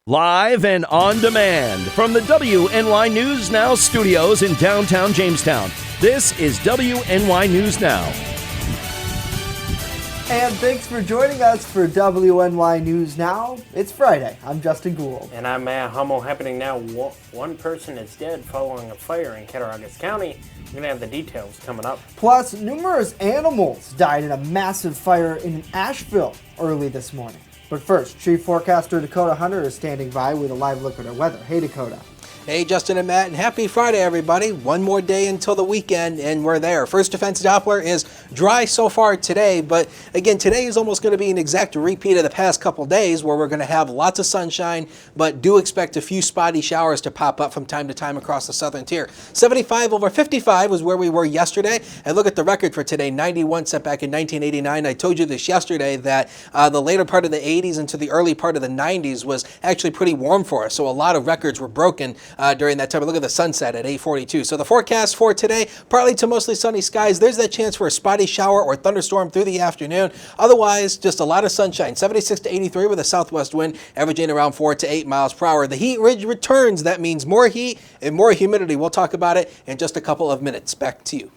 Live and on demand from the WNY News Now studios in downtown Jamestown. This is WNY News Now. And thanks for joining us for WNY News Now. It's Friday. I'm Justin Gould. And I'm Matt Hummel. Happening now, one person is dead following a fire in Cattaraugus County. We're going to have the details coming up. Plus, numerous animals died in a massive fire in Asheville early this morning. But first, Chief Forecaster Dakota Hunter is standing by with a live look at our weather. Hey, Dakota. Hey, Justin and Matt, and happy Friday, everybody. One more day until the weekend, and we're there. First Defense Doppler is dry so far today, but again, today is almost going to be an exact repeat of the past couple days where we're going to have lots of sunshine, but do expect a few spotty showers to pop up from time to time across the southern tier. 75 over 55 was where we were yesterday, and look at the record for today, 91 set back in 1989. I told you this yesterday that the later part of the 80s into the early part of the 90s was actually pretty warm for us, so a lot of records were broken during that time. Look at the sunset at 8:42. So the forecast for today, partly to mostly sunny skies. There's that chance for a spotty shower or thunderstorm through the afternoon. Otherwise, just a lot of sunshine. 76 to 83 with a southwest wind, averaging around 4 to 8 miles per hour. The heat ridge returns. That means more heat and more humidity. We'll talk about it in just a couple of minutes. Back to you.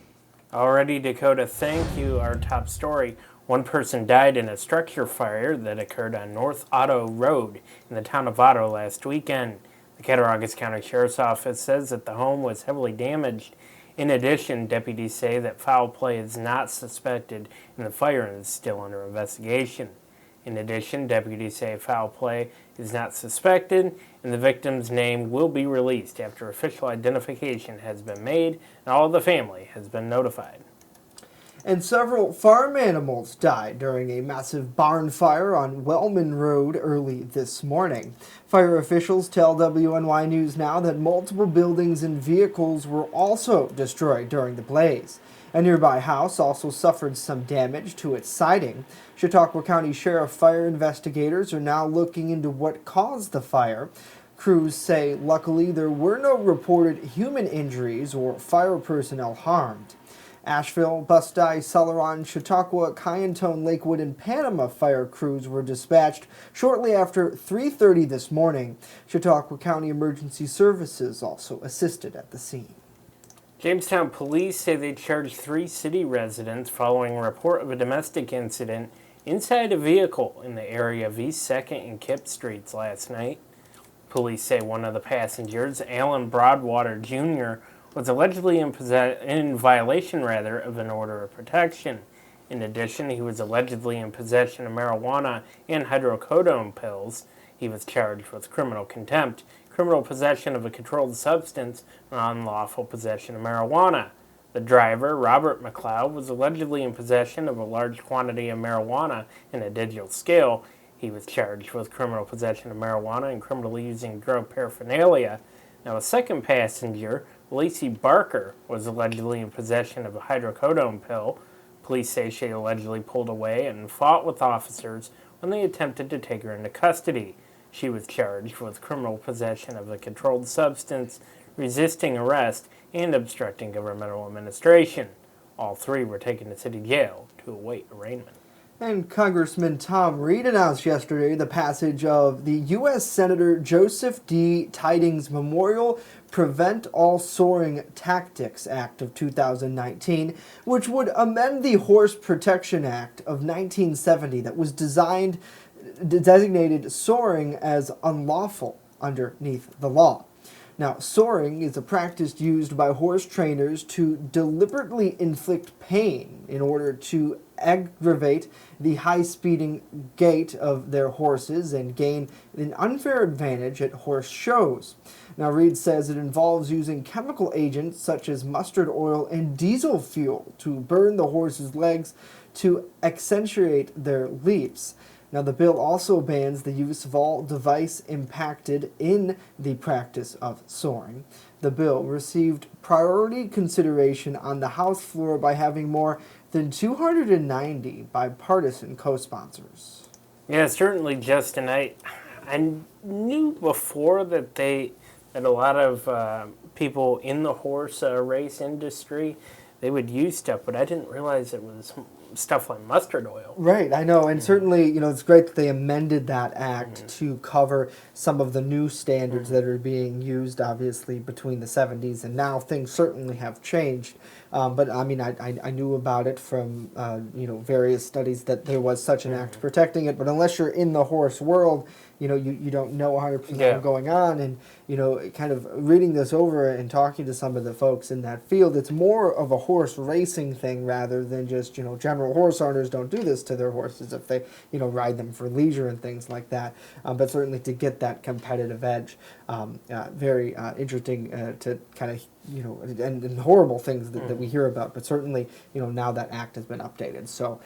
Alrighty, Dakota, thank you. Our top story. One person died in a structure fire that occurred on North Otto Road in the town of Otto last weekend. The Cattaraugus County Sheriff's Office says that the home was heavily damaged. In addition, deputies say that foul play is not suspected in the fire and is still under investigation. In addition, deputies say foul play is not suspected and the victim's name will be released after official identification has been made and all of the family has been notified. And several farm animals died during a massive barn fire on Wellman Road early this morning. Fire officials tell WNY News Now that multiple buildings and vehicles were also destroyed during the blaze. A nearby house also suffered some damage to its siding. Chautauqua County Sheriff fire investigators are now looking into what caused the fire. Crews say luckily there were no reported human injuries or fire personnel harmed. Asheville, Bustye, Celeron, Chautauqua, Cayentone, Lakewood, and Panama fire crews were dispatched shortly after 3:30 this morning. Chautauqua County Emergency Services also assisted at the scene. Jamestown police say they charged 3 city residents following a report of a domestic incident inside a vehicle in the area of East 2nd and Kip Streets last night. Police say one of the passengers, Alan Broadwater Jr., was allegedly in violation of an order of protection. In addition, he was allegedly in possession of marijuana and hydrocodone pills. He was charged with criminal contempt, criminal possession of a controlled substance, and unlawful possession of marijuana. The driver, Robert McLeod, was allegedly in possession of a large quantity of marijuana and a digital scale. He was charged with criminal possession of marijuana and criminally using drug paraphernalia. Now, a second passenger, Lacey Barker, was allegedly in possession of a hydrocodone pill. Police say she allegedly pulled away and fought with officers when they attempted to take her into custody. She was charged with criminal possession of a controlled substance, resisting arrest, and obstructing governmental administration. All 3 were taken to city jail to await arraignment. And Congressman Tom Reed announced yesterday the passage of the U.S. Senator Joseph D. Tidings Memorial Prevent All Soaring Tactics Act of 2019, which would amend the Horse Protection Act of 1970 that was designated soaring as unlawful underneath the law. Now, soaring is a practice used by horse trainers to deliberately inflict pain in order to aggravate the high-speeding gait of their horses and gain an unfair advantage at horse shows. Now, Reed says it involves using chemical agents such as mustard oil and diesel fuel to burn the horse's legs to accentuate their leaps. Now, the bill also bans the use of all device impacted in the practice of soaring. The bill received priority consideration on the House floor by having more than 290 bipartisan co-sponsors. Yeah, certainly, Justin. I knew before that a lot of people in the horse race industry, they would use stuff, but I didn't realize it was stuff like mustard oil. Right, I know, and certainly, it's great that they amended that act to cover some of the new standards that are being used, obviously, between the 70s and now. Things certainly have changed, but I mean, I knew about it from, various studies that there was such an act protecting it, but unless you're in the horse world, you don't know 100% what's going on, and, kind of reading this over and talking to some of the folks in that field, it's more of a horse racing thing rather than just, general horse owners don't do this to their horses if they, ride them for leisure and things like that, but certainly to get that competitive edge, very interesting to kind of, and horrible things that we hear about, but certainly, now that act has been updated, so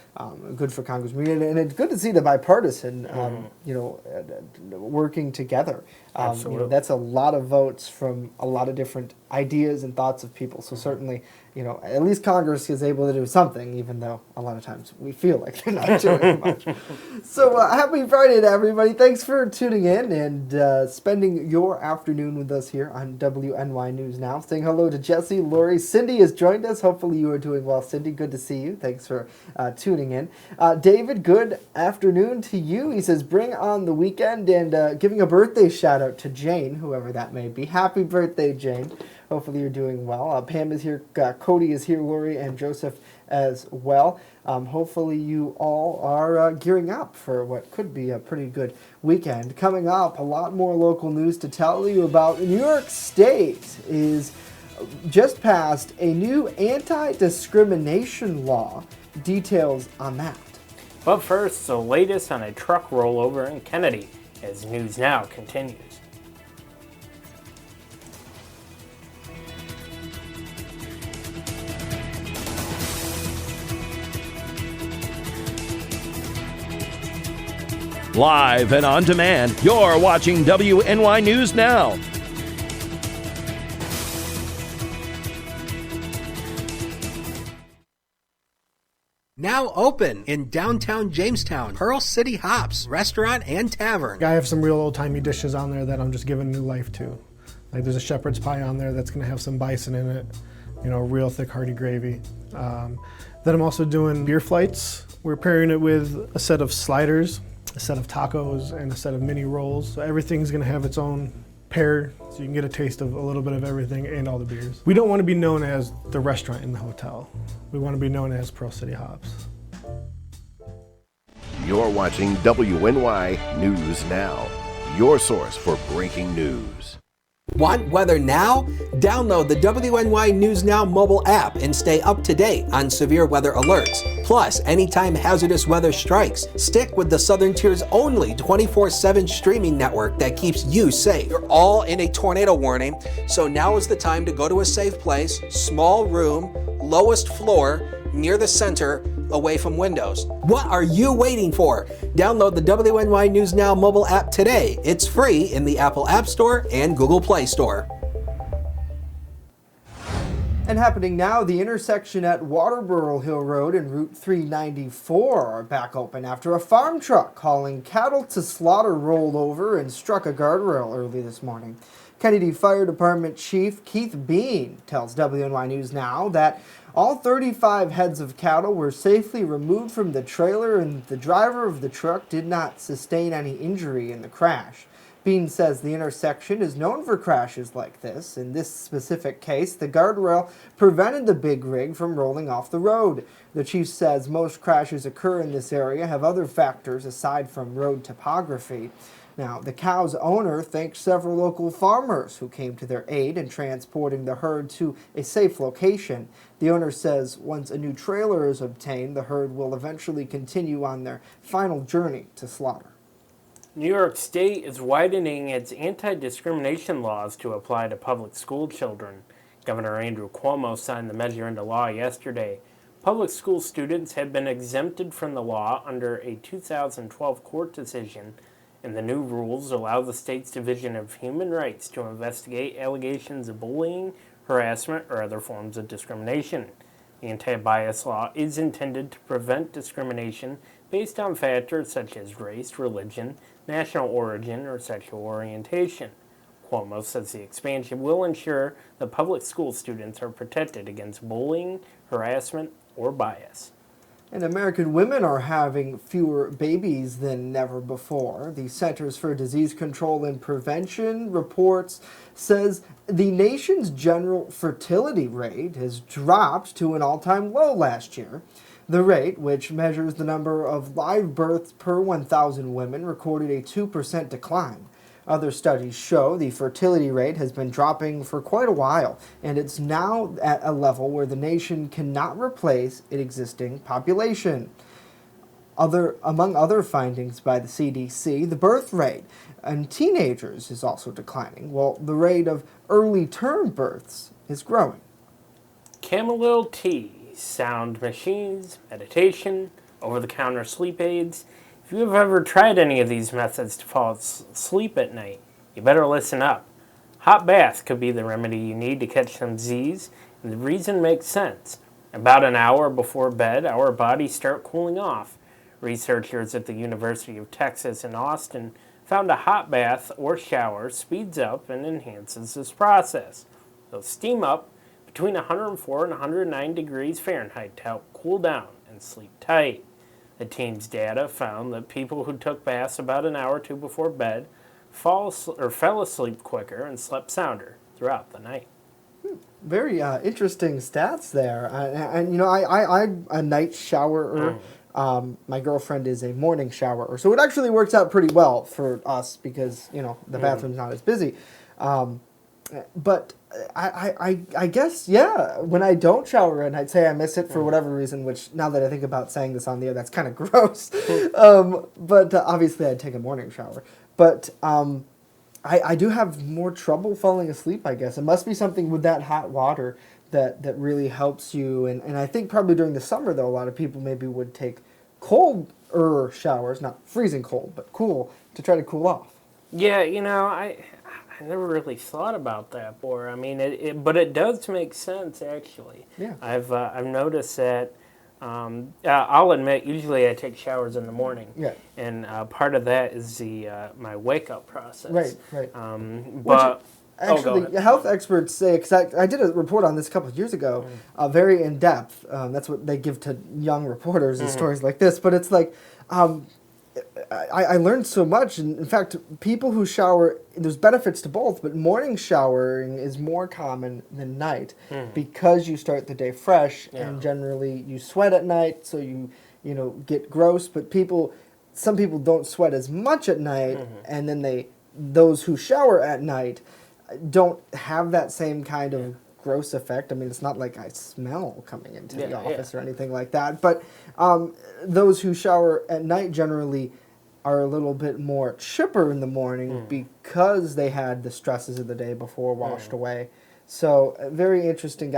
good for Congressmen, and it's good to see the bipartisan, working together. That's a lot of votes from a lot of different ideas and thoughts of people. So certainly, at least Congress is able to do something, even though a lot of times we feel like they're not doing much. So happy Friday to everybody. Thanks for tuning in and spending your afternoon with us here on WNY News Now. Saying hello to Jesse, Lori. Cindy has joined us. Hopefully you are doing well, Cindy. Good to see you. Thanks for tuning in. David, good afternoon to you. He says, bring on the weekend, and giving a birthday shout out to Jane, whoever that may be. Happy birthday, Jane. Hopefully you're doing well. Pam is here, Cody is here, Lori and Joseph as well. Hopefully you all are gearing up for what could be a pretty good weekend. Coming up, a lot more local news to tell you about. New York State is just passed a new anti-discrimination law. Details on that. But first, the latest on a truck rollover in Kennedy as News Now continues. Live and on demand, you're watching WNY News Now. Now open in downtown Jamestown, Pearl City Hops, restaurant and tavern. I have some real old-timey dishes on there that I'm just giving new life to. Like there's a shepherd's pie on there that's going to have some bison in it, real thick hearty gravy. Then I'm also doing beer flights. We're pairing it with a set of sliders, a set of tacos, and a set of mini rolls. So everything's going to have its own pair, so you can get a taste of a little bit of everything and all the beers. We don't want to be known as the restaurant in the hotel. We want to be known as Pearl City Hops. You're watching WNY News Now, your source for breaking news. Want weather now? Download the WNY News Now mobile app and stay up to date on severe weather alerts. Plus, anytime hazardous weather strikes, stick with the Southern Tier's only 24/7 streaming network that keeps you safe. You're all in a tornado warning, so now is the time to go to a safe place, small room, lowest floor, near the center, away from windows. What are you waiting for? Download the WNY News Now mobile app today. It's free in the Apple App Store and Google Play Store. And happening now, the intersection at Waterboro Hill Road and Route 394 are back open after a farm truck hauling cattle to slaughter rolled over and struck a guardrail early this morning. Kennedy Fire Department Chief Keith Bean tells WNY News Now that all 35 heads of cattle were safely removed from the trailer and the driver of the truck did not sustain any injury in the crash. Bean says the intersection is known for crashes like this. In this specific case, the guardrail prevented the big rig from rolling off the road. The chief says most crashes occur in this area have other factors aside from road topography. Now, the cow's owner thanked several local farmers who came to their aid in transporting the herd to a safe location. The owner says once a new trailer is obtained, the herd will eventually continue on their final journey to slaughter. New York State is widening its anti-discrimination laws to apply to public school children. Governor Andrew Cuomo signed the measure into law yesterday. Public school students have been exempted from the law under a 2012 court decision, and the new rules allow the state's Division of Human Rights to investigate allegations of bullying, harassment, or other forms of discrimination. The anti-bias law is intended to prevent discrimination based on factors such as race, religion, national origin, or sexual orientation. Cuomo says the expansion will ensure that public school students are protected against bullying, harassment, or bias. And American women are having fewer babies than ever before. The Centers for Disease Control and Prevention reports says the nation's general fertility rate has dropped to an all-time low last year. The rate, which measures the number of live births per 1,000 women, recorded a 2% decline. Other studies show the fertility rate has been dropping for quite a while, and it's now at a level where the nation cannot replace its existing population. Among other findings by the CDC, the birth rate in teenagers is also declining, while the rate of early-term births is growing. Chamomile tea, sound machines, meditation, over-the-counter sleep aids. If you have ever tried any of these methods to fall asleep at night, you better listen up. Hot bath could be the remedy you need to catch some Z's, and the reason makes sense. About an hour before bed, our bodies start cooling off. Researchers at the University of Texas in Austin found a hot bath or shower speeds up and enhances this process. They'll steam up between 104 and 109 degrees Fahrenheit to help cool down and sleep tight. The team's data found that people who took baths about an hour or two before bed fell asleep quicker and slept sounder throughout the night. Very interesting stats there. And you know, I'm a night showerer. My girlfriend is a morning showerer. So it actually works out pretty well for us because, you know, the bathroom's not as busy. But I guess, yeah, when I don't shower and I'd say I miss it for whatever reason, which now that I think about saying this on the air, that's kind of gross. But obviously I'd take a morning shower. But I do have more trouble falling asleep, I guess. It must be something with that hot water that really helps you. And I think probably during the summer, though, a lot of people maybe would take colder showers, not freezing cold, but cool, to try to cool off. Yeah, you know, I never really thought about that before. I mean, but it does make sense, actually. Yeah. I've noticed that. I'll admit, usually I take showers in the morning. Yeah. And part of that is my wake up process. Right. But actually, health experts say, because I did a report on this a couple of years ago, very in depth. That's what they give to young reporters and stories like this. But it's like. I learned so much. And in fact, people who shower, there's benefits to both, but morning showering is more common than night because you start the day fresh and generally you sweat at night, so you get gross. But some people don't sweat as much at night, and then those who shower at night don't have that same kind of gross effect. I mean, it's not like I smell coming into the office or anything like that. But those who shower at night generally are a little bit more chipper in the morning because they had the stresses of the day before washed away. So very interesting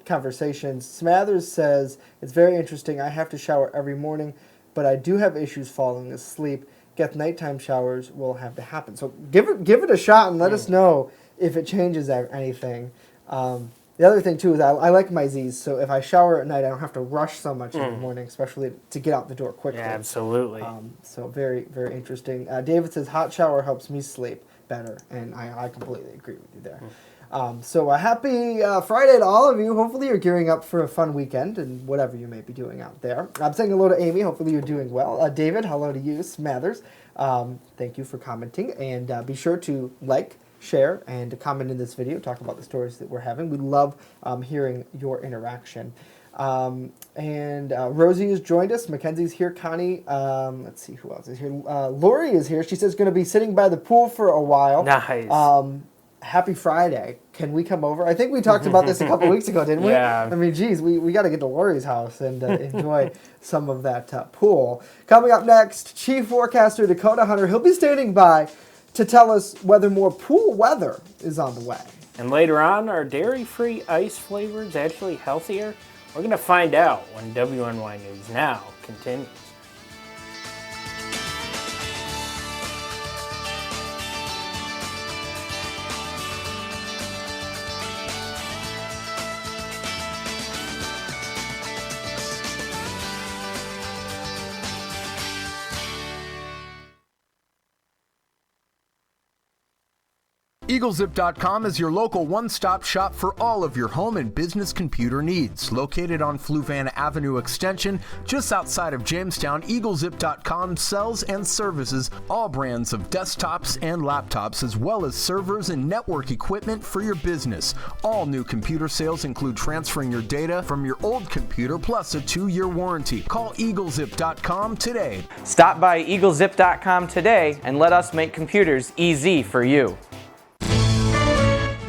conversations. Smathers says, it's very interesting. I have to shower every morning, but I do have issues falling asleep. Guess nighttime showers will have to happen. So give it a shot and let us know if it changes anything. The other thing, too, is I like my Z's, so if I shower at night, I don't have to rush so much in the morning, especially to get out the door quickly. Yeah, absolutely. So very, very interesting. David says, hot shower helps me sleep better, and I completely agree with you there. So a happy Friday to all of you. Hopefully you're gearing up for a fun weekend and whatever you may be doing out there. I'm saying hello to Amy. Hopefully you're doing well. David, hello to you. Smathers, thank you for commenting, and be sure to like, share, and to comment in this video, talk about the stories that we're having. We love hearing your interaction. And Rosie has joined us. Mackenzie's here. Connie, let's see who else is here. Lori is here. She says going to be sitting by the pool for a while. Nice. Happy Friday. Can we come over? I think we talked about this a couple weeks ago, didn't we? Yeah. I mean, geez, we got to get to Lori's house and enjoy some of that pool. Coming up next, Chief Forecaster Dakota Hunter. He'll be standing by to tell us whether more pool weather is on the way. And later on, are dairy-free ice flavors actually healthier? We're going to find out when WNY News Now continues. EagleZip.com is your local one-stop shop for all of your home and business computer needs. Located on Fluvan Avenue Extension, just outside of Jamestown, EagleZip.com sells and services all brands of desktops and laptops, as well as servers and network equipment for your business. All new computer sales include transferring your data from your old computer plus a 2-year warranty. Call EagleZip.com today. Stop by EagleZip.com today and let us make computers easy for you.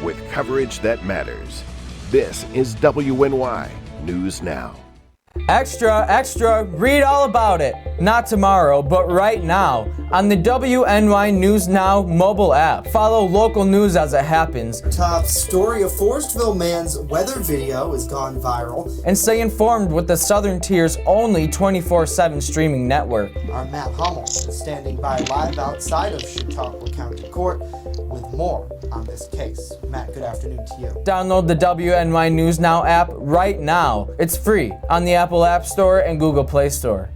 With coverage that matters, this is WNY News Now. Extra, extra, read all about it. Not tomorrow, but right now on the WNY News Now mobile app. Follow local news as it happens. Top story: a Forestville man's weather video has gone viral. And stay informed with the Southern Tier's only 24/7 streaming network. Our Matt Hummel is standing by live outside of Chautauqua County Court with more on this case. Matt, good afternoon to you. Download the WNY News Now app right now. It's free on the Apple App Store and Google Play Store.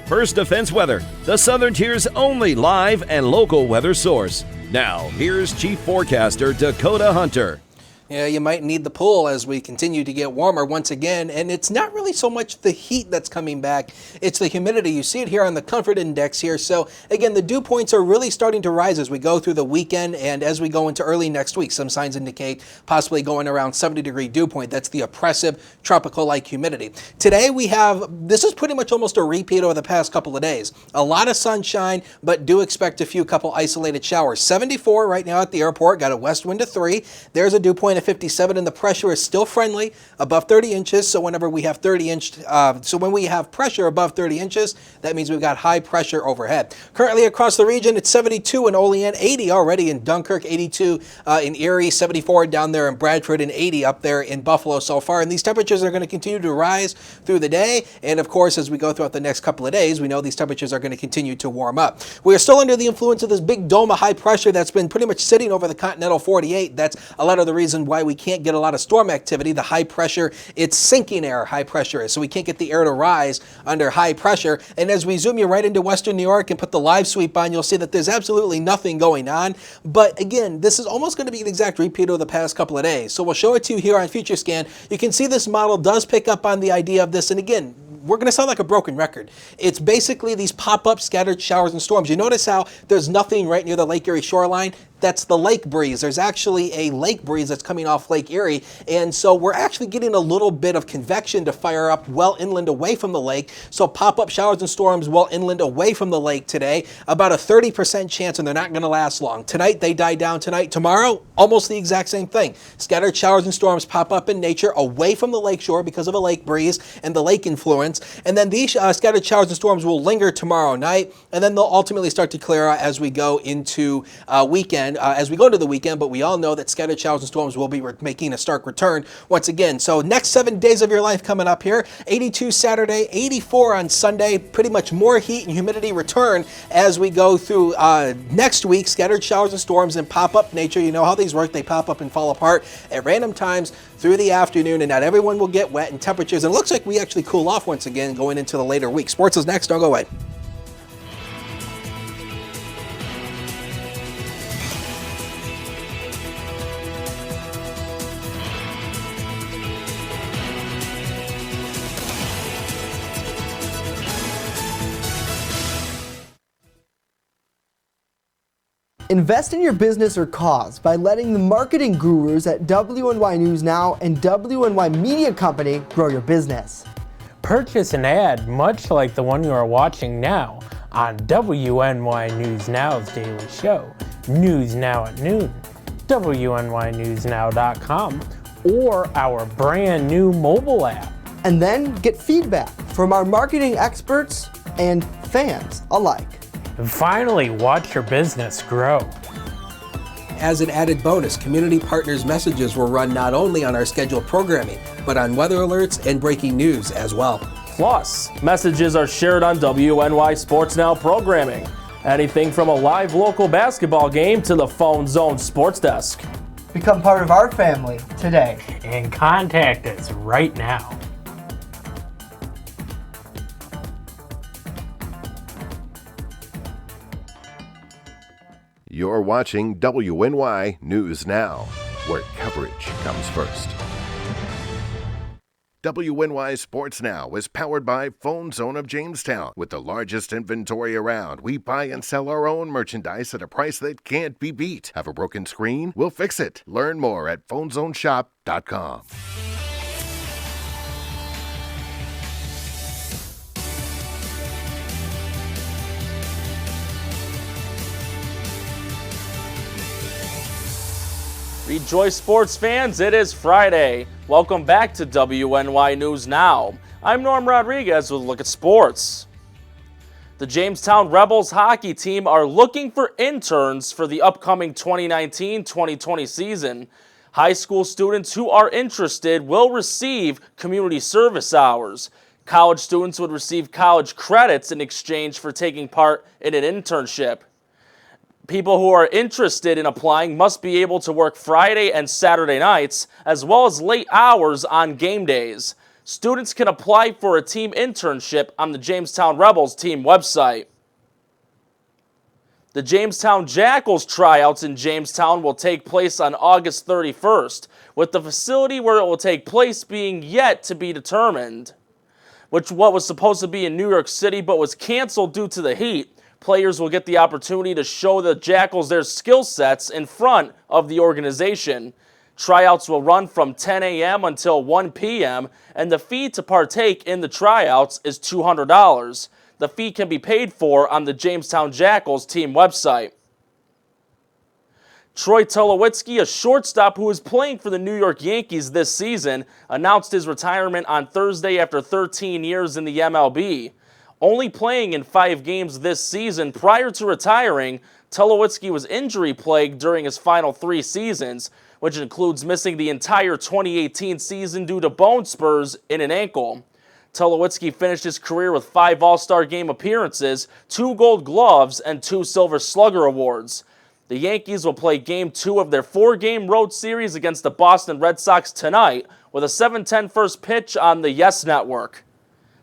First Defense Weather, the Southern Tier's only live and local weather source. Now, here's Chief Forecaster Dakota Hunter. Yeah, you might need the pool as we continue to get warmer once again, and it's not really so much the heat that's coming back, it's the humidity. You see it here on the comfort index here. So again, the dew points are really starting to rise as we go through the weekend and as we go into early next week. Some signs indicate possibly going around 70-degree dew point. That's the oppressive tropical-like humidity. Today we have, this is pretty much almost a repeat over the past couple of days. A lot of sunshine, but do expect a few couple isolated showers. 74 right now at the airport, got a west wind of 3. There's a dew point of 57, and the pressure is still friendly, above 30 inches. So whenever we have when we have pressure above 30 inches, that means we've got high pressure overhead. Currently across the region, it's 72 in Olean, 80 already in Dunkirk, 82 in Erie, 74 down there in Bradford, and 80 up there in Buffalo so far. And these temperatures are going to continue to rise through the day. And of course, as we go throughout the next couple of days, we know these temperatures are going to continue to warm up. We are still under the influence of this big dome of high pressure that's been pretty much sitting over the continental 48. That's a lot of the reason why we can't get a lot of storm activity. The high pressure, it's sinking air, high pressure is. So we can't get the air to rise under high pressure. And as we zoom you right into western New York and put the live sweep on, you'll see that there's absolutely nothing going on. But again, this is almost going to be an exact repeat of the past couple of days. So we'll show it to you here on Future Scan. You can see this model does pick up on the idea of this. And again, we're going to sound like a broken record. It's basically these pop-up scattered showers and storms. You notice how there's nothing right near the Lake Erie shoreline? That's the lake breeze. There's actually a lake breeze that's coming off Lake Erie. And so we're actually getting a little bit of convection to fire up well inland away from the lake. So pop-up showers and storms well inland away from the lake today. About a 30% chance, and they're not going to last long. Tonight, they die down tonight. Tomorrow, almost the exact same thing. Scattered showers and storms pop up in nature away from the lakeshore because of a lake breeze and the lake influence. And then these scattered showers and storms will linger tomorrow night. And then they'll ultimately start to clear out as we go into weekend. As we go into the weekend, but we all know that scattered showers and storms will be making a stark return once again. So next 7 days of your life coming up here, 82 Saturday, 84 on Sunday, pretty much more heat and humidity return as we go through next week. Scattered showers and storms in pop-up nature. You know how these work. They pop up and fall apart at random times through the afternoon, and not everyone will get wet, and temperatures, and it looks like we actually cool off once again going into the later week. Sports is next. Don't go away. Invest in your business or cause by letting the marketing gurus at WNY News Now and WNY Media Company grow your business. Purchase an ad much like the one you are watching now on WNY News Now's daily show, News Now at Noon, WNYNewsNow.com, or our brand new mobile app. And then get feedback from our marketing experts and fans alike. And finally, watch your business grow. As an added bonus, Community Partners messages will run not only on our scheduled programming, but on weather alerts and breaking news as well. Plus, messages are shared on WNY Sports Now programming. Anything from a live local basketball game to the Phone Zone Sports Desk. Become part of our family today. And contact us right now. You're watching WNY News Now, where coverage comes first. WNY Sports Now is powered by Phone Zone of Jamestown. With the largest inventory around, we buy and sell our own merchandise at a price that can't be beat. Have a broken screen? We'll fix it. Learn more at phonezoneshop.com. Rejoice, sports fans, it is Friday. Welcome back to WNY News Now. I'm Norm Rodriguez with a look at sports. The Jamestown Rebels hockey team are looking for interns for the upcoming 2019-2020 season. High school students who are interested will receive community service hours. College students would receive college credits in exchange for taking part in an internship. People who are interested in applying must be able to work Friday and Saturday nights, as well as late hours on game days. Students can apply for a team internship on the Jamestown Rebels team website. The Jamestown Jackals tryouts in Jamestown will take place on August 31st, with the facility where it will take place being yet to be determined. What was supposed to be in New York City but was canceled due to the heat. Players will get the opportunity to show the Jackals their skill sets in front of the organization. Tryouts will run from 10 a.m. until 1 p.m., and the fee to partake in the tryouts is $200. The fee can be paid for on the Jamestown Jackals team website. Troy Tulowitzki, a shortstop who is playing for the New York Yankees this season, announced his retirement on Thursday after 13 years in the MLB. Only playing in 5 games this season prior to retiring, Tulowitzki was injury-plagued during his final 3 seasons, which includes missing the entire 2018 season due to bone spurs in an ankle. Tulowitzki finished his career with 5 All-Star Game appearances, 2 Gold Gloves, and 2 Silver Slugger awards. The Yankees will play Game 2 of their 4-game road series against the Boston Red Sox tonight with a 7:10 first pitch on the Yes Network.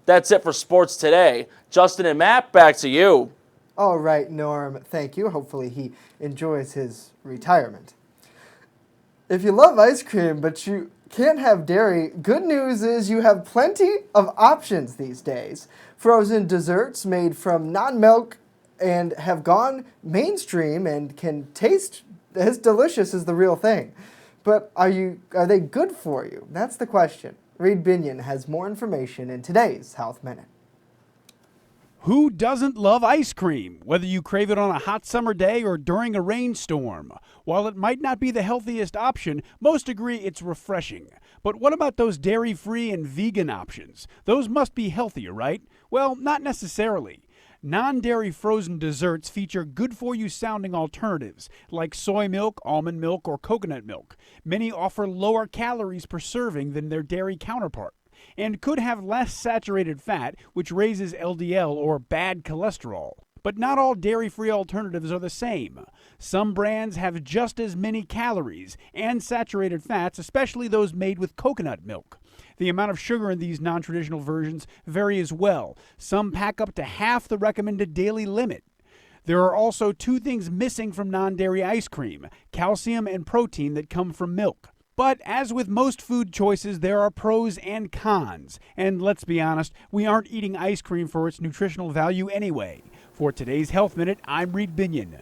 That's it for sports today. Justin and Matt, back to you. All right, Norm, thank you. Hopefully he enjoys his retirement. If you love ice cream but you can't have dairy, good news is you have plenty of options these days. Frozen desserts made from non-milk and have gone mainstream and can taste as delicious as the real thing. But are they good for you? That's the question. Reed Binion has more information in today's Health Minute. Who doesn't love ice cream, whether you crave it on a hot summer day or during a rainstorm? While it might not be the healthiest option, most agree it's refreshing. But what about those dairy-free and vegan options? Those must be healthier, right? Well, not necessarily. Non-dairy frozen desserts feature good-for-you sounding alternatives, like soy milk, almond milk, or coconut milk. Many offer lower calories per serving than their dairy counterpart, and could have less saturated fat, which raises LDL or bad cholesterol. But not all dairy-free alternatives are the same. Some brands have just as many calories and saturated fats, especially those made with coconut milk. The amount of sugar in these non-traditional versions vary as well. Some pack up to half the recommended daily limit. There are also 2 things missing from non-dairy ice cream: calcium and protein that come from milk. But as with most food choices, there are pros and cons. And let's be honest, we aren't eating ice cream for its nutritional value anyway. For today's Health Minute, I'm Reed Binion.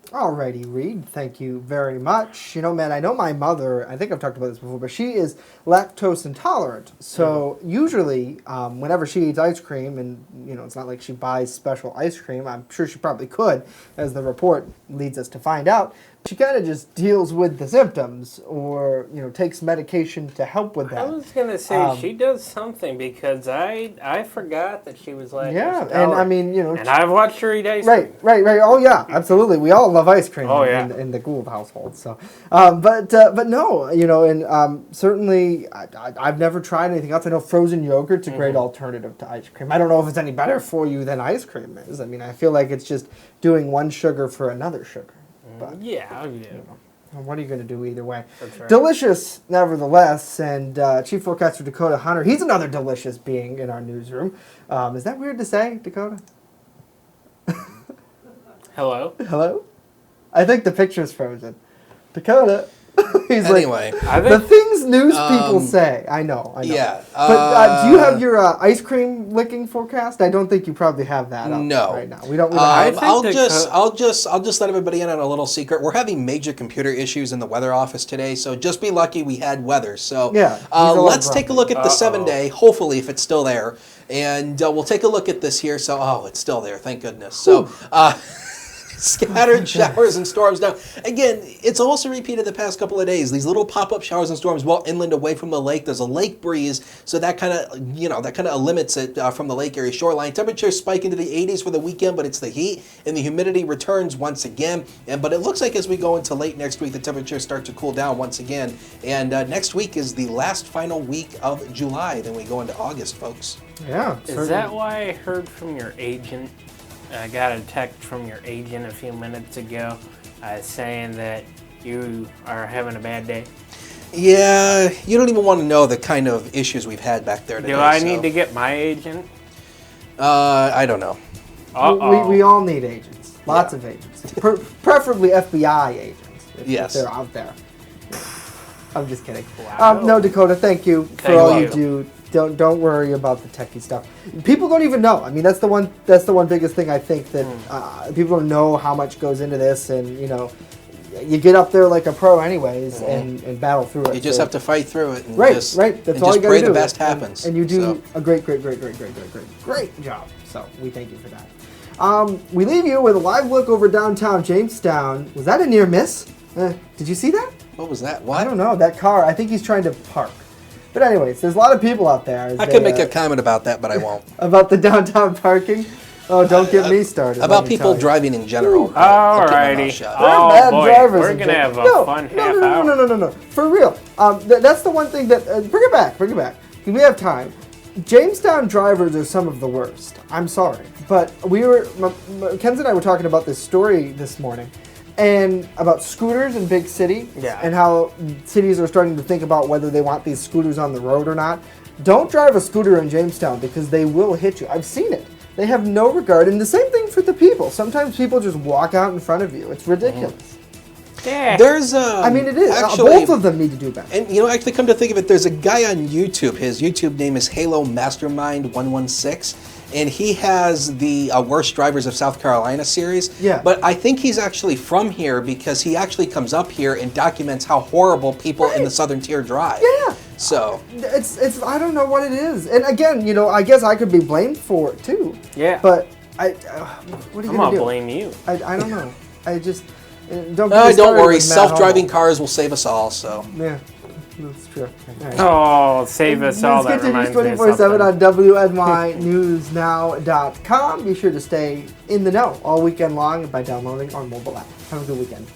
Alrighty, Reed, thank you very much. You know, man, I know my mother, I think I've talked about this before, but she is lactose intolerant. So usually, whenever she eats ice cream, and, you know, it's not like she buys special ice cream, I'm sure she probably could, as the report leads us to find out, she kind of just deals with the symptoms or, you know, takes medication to help with that. I was going to say, she does something because I forgot that she was lactose intolerant. And I mean, you know. And I've watched her eat ice cream. Right. Oh, yeah, absolutely. We all love ice cream in the Gould household. So, but no, you know, and certainly I've never tried anything else. I know frozen yogurt's a great alternative to ice cream. I don't know if it's any better for you than ice cream is. I mean, I feel like it's just doing one sugar for another sugar. But, you know, what are you going to do either way? That's right. Delicious, nevertheless, and Chief Forecaster Dakota Hunter, he's another delicious being in our newsroom. Is that weird to say, Dakota? Hello? Hello? I think the picture's frozen. Dakota. He's Anyway. like, the things news people say. I know. Yeah. But do you have your ice cream licking forecast? I don't think you probably have that up right now. We don't have I'll just let everybody in on a little secret. We're having major computer issues in the weather office today, so just be lucky we had weather. So let's take a look at the 7-day, hopefully if it's still there. And we'll take a look at this here. So, it's still there, thank goodness. So, scattered showers and storms. Now, again, it's almost a repeat of the past couple of days. These little pop-up showers and storms well inland away from the lake. There's a lake breeze, so that kind of limits it from the lake area shoreline. Temperatures spike into the 80s for the weekend, but it's the heat and the humidity returns once again. But it looks like as we go into late next week, the temperatures start to cool down once again. And next week is the last final week of July. Then we go into August, folks. Yeah. Is that why I heard from your agent? I got a text from your agent a few minutes ago saying that you are having a bad day. Yeah, you don't even want to know the kind of issues we've had back there today. Do I need to get my agent? I don't know. We all need agents. Lots of agents. Preferably FBI agents if they're out there. I'm just kidding. Wow. No, Dakota, thank you for all you do. Don't worry about the techie stuff. People don't even know. I mean, that's the one biggest thing I think that people don't know how much goes into this, and you get up there like a pro anyways and battle through it. You just have to fight through it. And right. That's all you got to do. Pray the best happens. And you do a great job. So we thank you for that. We leave you with a live look over downtown Jamestown. Was that a near miss? Did you see that? What was that? What? I don't know. That car. I think he's trying to park. But anyways, there's a lot of people out there. I could make a comment about that, but I won't. About the downtown parking? Oh, don't get me started. About people driving in general. Alrighty. They're bad drivers. We're going to have a fun half hour. No. For real. That's the one thing that... bring it back. We have time. Jamestown drivers are some of the worst. I'm sorry. But Ken's and I were talking about this story this morning. And about scooters in big city, and how cities are starting to think about whether they want these scooters on the road or not. Don't drive a scooter in Jamestown because they will hit you. I've seen it. They have no regard, and the same thing for the people. Sometimes people just walk out in front of you. It's ridiculous. Yeah. There's it is. Actually, both of them need to do better. And actually, come to think of it, there's a guy on YouTube. His YouTube name is Halo Mastermind 116. And he has the Worst Drivers of South Carolina series. Yeah. But I think he's actually from here because he actually comes up here and documents how horrible people in the Southern Tier drive. Yeah. So it's I don't know what it is. And again, I guess I could be blamed for it too. Yeah. But what are you I'm gonna gonna do? blame you. I don't know. I just don't worry. Self-driving cars will save us all. So yeah. That's true. Right. Oh, save us all. That reminds me of 24/7 on WNYNewsNow.com. Be sure to stay in the know all weekend long by downloading our mobile app. Have a good weekend.